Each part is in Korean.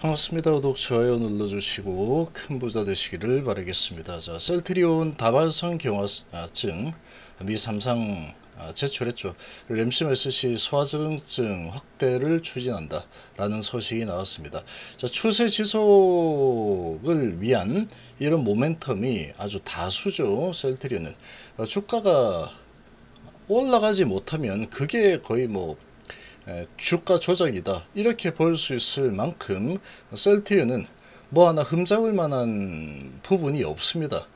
반갑습니다. 구독, 좋아요 눌러주시고 큰 부자 되시기를 바라겠습니다. 자, 셀트리온 다발성 경화증 미3상 제출했죠. 램시메스시 소아적응증 확대를 추진한다 라는 소식이 나왔습니다. 자, 추세 지속을 위한 이런 모멘텀이 아주 다수죠. 셀트리온은 주가가 올라가지 못하면 그게 거의 주가 조작이다 이렇게 볼 수 있을 만큼 셀트리온은 뭐 하나 흠잡을 만한 부분이 없습니다.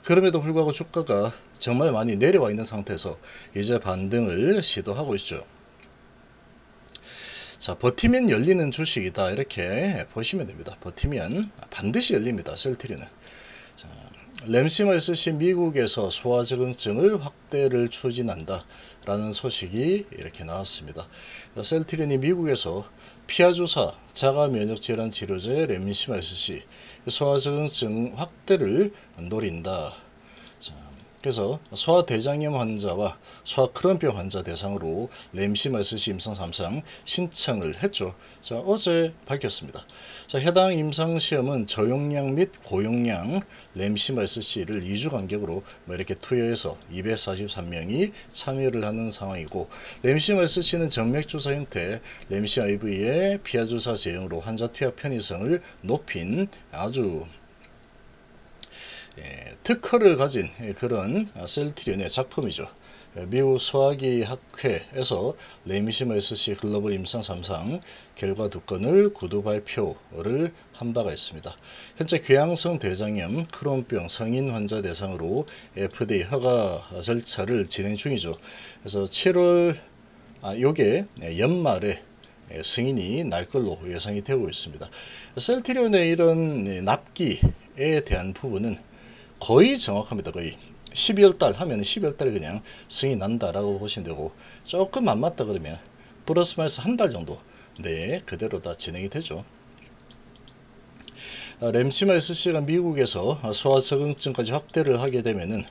그럼에도 불구하고 주가가 정말 많이 내려와 있는 상태에서 이제 반등을 시도하고 있죠. 자, 버티면 열리는 주식이다 이렇게 보시면 됩니다. 버티면 반드시 열립니다. 셀트리온은. 램시메스시 미국에서 소아적응증을 확대를 추진한다 라는 소식이 이렇게 나왔습니다. 셀트리온이 미국에서 피하주사 자가면역질환 치료제 램시메스시 소아적응증 확대를 노린다. 그래서 소아대장염 환자와 소아크론병 환자 대상으로 램시메스시 임상 3상 신청을 했죠. 자, 어제 밝혔습니다. 자, 해당 임상시험은 저용량 및 고용량 램시메스시를 2주 간격으로 이렇게 투여해서 243명이 참여를 하는 상황이고, 램시메스시는 정맥주사 형태 램시IV의 피하주사 제형으로 환자 투약 편의성을 높인 아주 특허를 가진 그런 셀트리온의 작품이죠. 미국 소화기 학회에서 램시메스시 글로벌 임상 3상 결과 2건을 구두 발표를 한 바가 있습니다. 현재 궤양성 대장염 크론병 성인 환자 대상으로 FDA 허가 절차를 진행 중이죠. 그래서 7월 요게 연말에 승인이 날 걸로 예상이 되고 있습니다. 셀트리온의 이런 납기에 대한 부분은 거의 정확합니다. 거의 12월달 하면 12월달에 그냥 승인이 난다라고 보시면 되고, 조금 안 맞다 그러면 플러스 마이너스 한 달 정도 그대로 다 진행이 되죠. 램시메스시가 미국에서 소아적응증까지 확대를 하게 되면은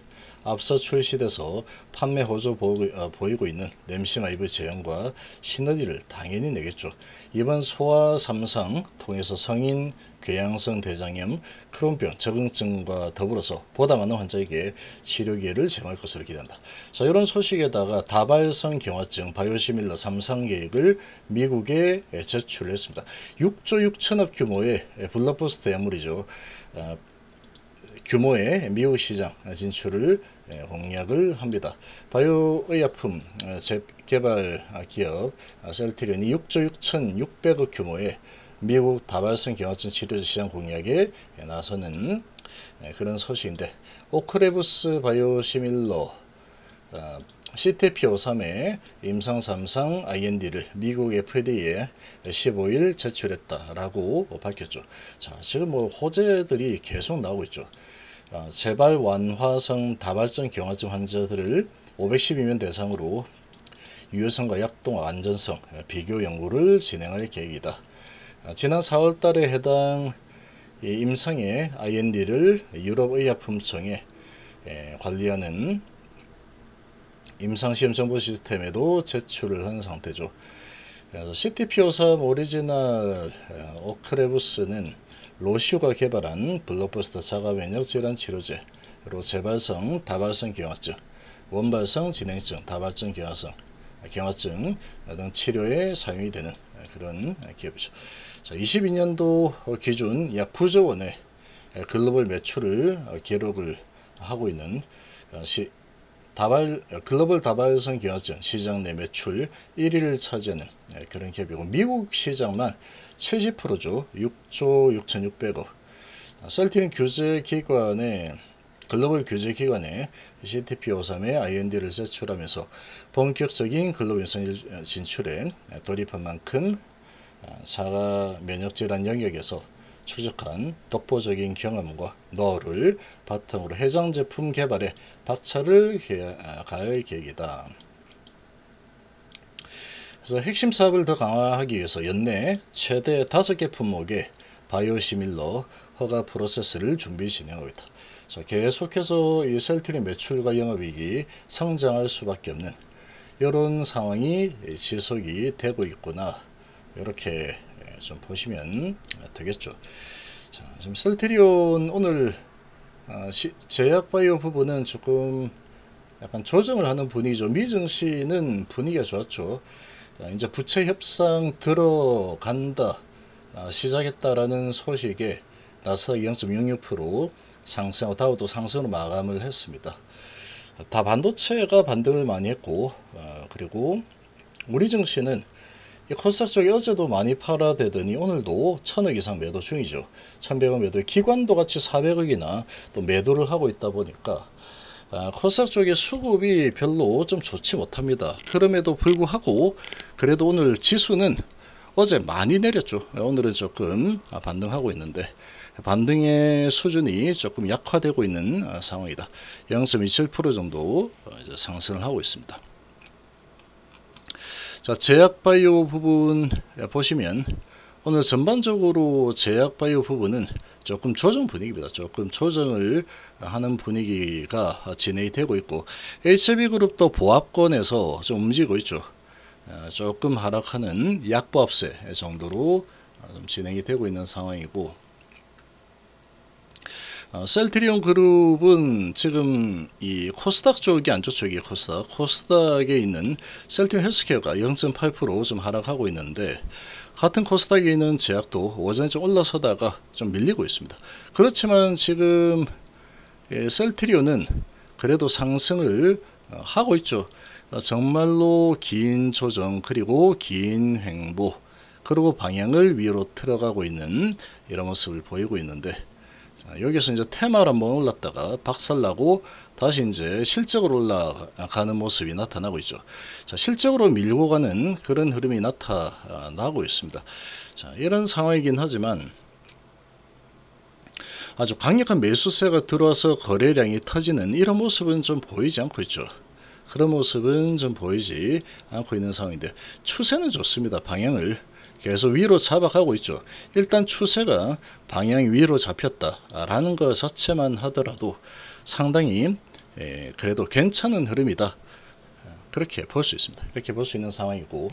앞서 출시돼서 판매 호조 보이고 있는 램시마이브 제형과 시너지를 당연히 내겠죠. 이번 소아 3상 통해서 성인 궤양성 대장염 크론병 적응증과 더불어서 보다 많은 환자에게 치료 기회를 제공할 것으로 기대한다. 자, 이런 소식에다가 다발성 경화증 바이오시밀러 3상 계획을 미국에 제출했습니다. 6조 6천억 규모의 블록버스터 약물이죠. 규모의 미국 시장 진출을 공약을 합니다. 바이오 의약품 개발 기업 셀트리온이 6조 6,600억 규모의 미국 다발성 경화증 치료제 시장 공약에 나서는 그런 소식인데, 오크레부스 바이오시밀러 CTP53의 임상 3상 IND를 미국 FDA에 15일 제출했다라고 밝혔죠. 자, 지금 호재들이 계속 나오고 있죠. 재발 완화성 다발성 경화증 환자들을 512명 대상으로 유효성과 약동화 안전성 비교 연구를 진행할 계획이다. 지난 4월 달에 해당 임상의 IND를 유럽의약품청에 관리하는 임상시험 정보 시스템에도 제출을 한 상태죠. 그래서 CTP53 오리지널 오크레부스는 로슈가 개발한 블록버스터 자가면역 질환 치료제로 재발성 다발성 경화증, 원발성 진행증 다발성 경화증 등 치료에 사용이 되는 그런 기업이죠. 자, 22년도 기준 약 9조 원의 글로벌 매출을 기록을 하고 있는 글로벌 다발성 경화증 시장 내 매출 1위를 차지하는 그런 기업이고, 미국 시장만 70%죠. 6조 6,600억. 셀트리온 규제기관의 글로벌 규제기관에 CTP53의 IND를 제출하면서 본격적인 글로벌 임상 진출에 돌입한 만큼 자가 면역질환 영역에서 추적한 독보적인 경험과 노하우를 바탕으로 해당 제품 개발에 박차를 가할 계획이다. 그래서 핵심 사업을 더 강화하기 위해서 연내 최대 5개 품목의 바이오시밀러 허가 프로세스를 준비 진행하고 있다. 자, 계속해서 이 셀트리온 매출과 영업이익이 성장할 수밖에 없는 이런 상황이 지속이 되고 있구나, 이렇게 좀 보시면 되겠죠. 자, 지금 셀트리온 오늘 제약바이오 부분은 조금 약간 조정을 하는 분위기죠. 미증시는 분위기가 좋았죠. 이제 부채 협상 들어간다, 시작했다라는 소식에 나스닥 0.66% 상승하고 다우도 상승으로 마감을 했습니다. 다 반도체가 반등을 많이 했고, 그리고 우리 증시는 이 코스닥 쪽에 어제도 많이 팔아대더니 오늘도 1000억 이상 매도 중이죠. 1100억 매도에 기관도 같이 400억이나 또 매도를 하고 있다 보니까 코스닥 쪽의 수급이 별로 좀 좋지 못합니다. 그럼에도 불구하고 그래도 오늘 지수는 어제 많이 내렸죠. 오늘은 조금 반등하고 있는데 반등의 수준이 조금 약화되고 있는 상황이다. 0.27% 정도 이제 상승을 하고 있습니다. 자, 제약바이오 부분 보시면 오늘 전반적으로 제약바이오 부분은 조금 조정 분위기입니다. 조금 조정을 하는 분위기가 진행이 되고 있고, HB그룹도 보합권에서 좀 움직이고 있죠. 조금 하락하는 약보합세 정도로 좀 진행이 되고 있는 상황이고, 셀트리온 그룹은 지금 이 코스닥 쪽이 안 좋죠. 이게 코스닥에 있는 셀트리온 헬스케어가 0.8% 좀 하락하고 있는데, 같은 코스닥에 있는 제약도 오전에 좀 올라서다가 좀 밀리고 있습니다. 그렇지만 지금 셀트리온은 그래도 상승을 하고 있죠. 정말로 긴 조정 그리고 긴 횡보 그리고 방향을 위로 틀어가고 있는 이런 모습을 보이고 있는데, 자, 여기서 이제 테마를 한번 올랐다가 박살나고 다시 이제 실적으로 올라가는 모습이 나타나고 있죠. 자, 실적으로 밀고 가는 그런 흐름이 나타나고 있습니다. 자, 이런 상황이긴 하지만 아주 강력한 매수세가 들어와서 거래량이 터지는 이런 모습은 좀 보이지 않고 있죠. 그런 모습은 좀 보이지 않고 있는 상황인데, 추세는 좋습니다. 방향을 계속 위로 잡아가고 있죠. 일단 추세가 방향이 위로 잡혔다라는 것 자체만 하더라도 상당히 그래도 괜찮은 흐름이다. 그렇게 볼 수 있습니다. 이렇게 볼 수 있는 상황이고,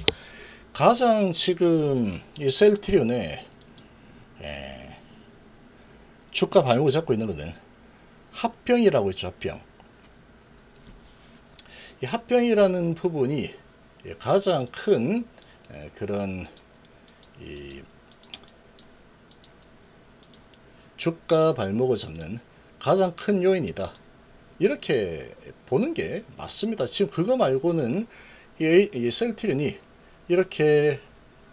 가장 지금 이 셀트리온의 주가 발목을 잡고 있는 것은 합병이라고 있죠. 합병. 이 합병이라는 부분이 가장 큰 그런 이 주가 발목을 잡는 가장 큰 요인이다. 이렇게 보는 게 맞습니다. 지금 그거 말고는 이 셀트리온이 이렇게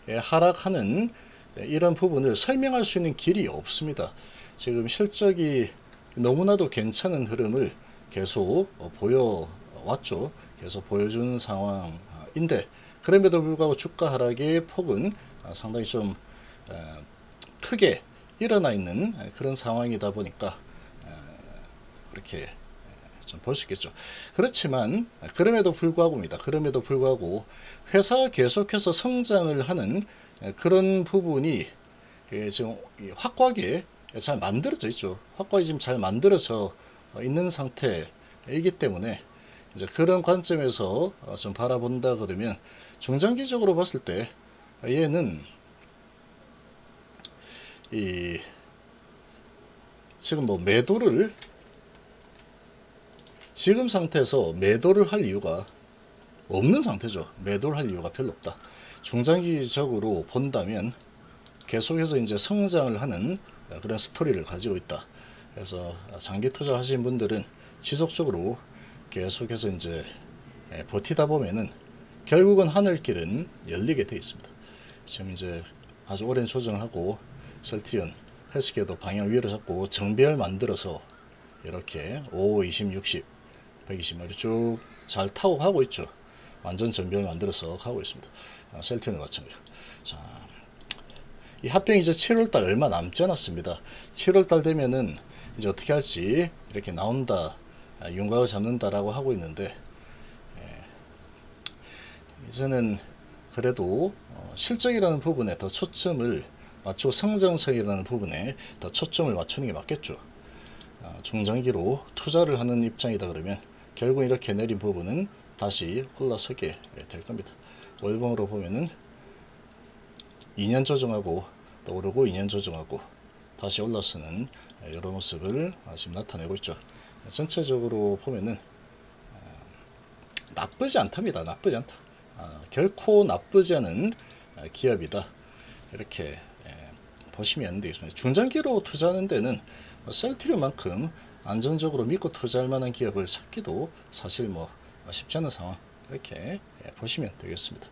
하락하는 이런 부분을 설명할 수 있는 길이 없습니다. 지금 실적이 너무나도 괜찮은 흐름을 계속 보여왔죠. 계속 보여주는 상황인데, 그럼에도 불구하고 주가 하락의 폭은 상당히 좀 크게 일어나 있는 그런 상황이다 보니까 그렇게 좀 볼 수 있겠죠. 그렇지만 그럼에도 불구하고입니다. 그럼에도 불구하고 회사가 계속해서 성장을 하는 그런 부분이 지금 확고하게 잘 만들어져 있죠. 확고하게 지금 잘 만들어져 있는 상태이기 때문에 이제 그런 관점에서 좀 바라본다 그러면 중장기적으로 봤을 때 얘는 지금 뭐 매도를 지금 상태에서 매도를 할 이유가 없는 상태죠. 매도를 할 이유가 별로 없다. 중장기적으로 본다면 계속해서 이제 성장을 하는 그런 스토리를 가지고 있다. 그래서 장기 투자 하신 분들은 지속적으로 계속해서 이제 버티다 보면은 결국은 하늘길은 열리게 되어 있습니다. 지금 이제 아주 오랜 조정을 하고 셀트리온 헬스케어도 방향 위로 잡고 정배열 만들어서 이렇게 5, 20, 60, 120마리 쭉 잘 타고 가고 있죠. 완전 정배열 만들어서 가고 있습니다. 셀트리온은 마찬가지로. 자, 이 합병이 이제 7월달 얼마 남지 않았습니다. 7월달 되면은 이제 어떻게 할지 이렇게 나온다, 윤곽을 잡는다라고 하고 있는데, 이제는 그래도 실적이라는 부분에 더 초점을 맞추고 성장성이라는 부분에 더 초점을 맞추는 게 맞겠죠. 중장기로 투자를 하는 입장이다 그러면 결국 이렇게 내린 부분은 다시 올라서게 될 겁니다. 월봉으로 보면은 2년 조정하고 또 오르고 2년 조정하고 다시 올라서는 이런 모습을 지금 나타내고 있죠. 전체적으로 보면은 나쁘지 않답니다. 나쁘지 않다. 결코 나쁘지 않은 기업이다. 이렇게 보시면 되겠습니다. 중장기로 투자하는 데는 셀트리온만큼 안정적으로 믿고 투자할 만한 기업을 찾기도 사실 뭐 쉽지 않은 상황, 이렇게 보시면 되겠습니다.